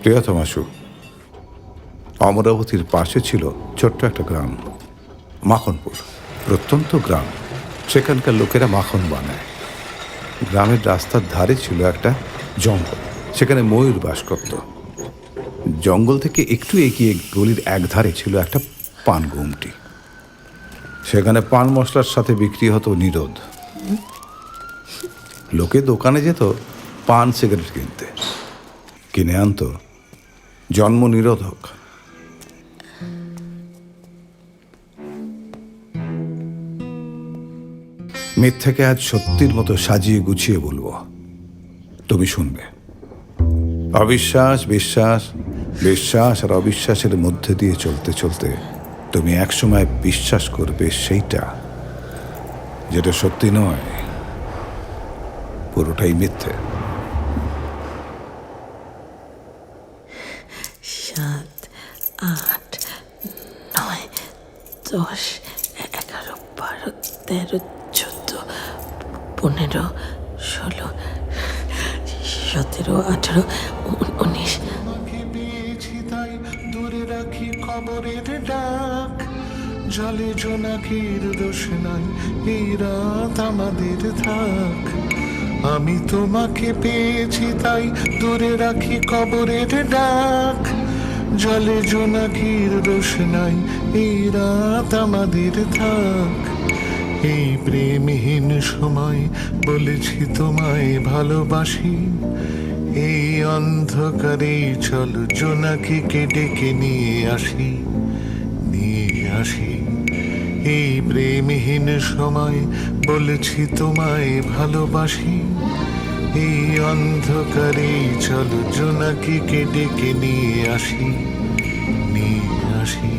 প্রিয়তমাশু, অমরাবতীর পাশে ছিল ছোট্ট একটা গ্রাম, মাখনপুর। প্রত্যন্ত গ্রাম, সেখানকার লোকেরা মাখন বানায়। গ্রামের রাস্তার ধারে ছিল একটা জঙ্গল, সেখানে ময়ূর বাস করত। জঙ্গল থেকে একটু এগিয়ে গলির একধারে ছিল একটা পান গুমটি। সেখানে পান মশলার সাথে বিক্রি হতো নিরোধ। লোকে দোকানে যেত পান সিগারেট কিনতে, কিনে আনতো জন্ম নিরোধক। মিথ্যাকে আজ সত্যির মতো সাজিয়ে গুছিয়ে বলবো, তুমি শুনবে। অবিশ্বাস, বিশ্বাস, বিশ্বাস আর অবিশ্বাসের মধ্যে দিয়ে চলতে চলতে তুমি একসময় বিশ্বাস করবে সেইটা যেটা সত্যি নয়, পুরোটাই মিথ্যে। 7, 8, 9, 10, 11, 12, 13, 14, 15, 16, 17, 18, 19। পেয়েছি তাই দূরে রাখি খবরের ডাক, জলে জোনাকির দোষ নাই, এই রাত আমাদের থাক। আমি তোমাকে পেয়েছি তাই দূরে রাখি খবরের ডাক, জলে জোনাকির দোষ নাই, এই রাত আমাদের থাক। এই প্রেমহীন সময় বলেছি তোমায় ভালোবাসি, এই অন্ধকারে চলো জোনাকিকে ডেকে নিয়ে আসি, নিয়ে আসি। এই প্রেমহীন সময় বলেছি তোমায় ভালোবাসি, এই অন্ধকারে চলো জোনাকিকে ডেকে নিয়ে আসি, নিয়ে আসি।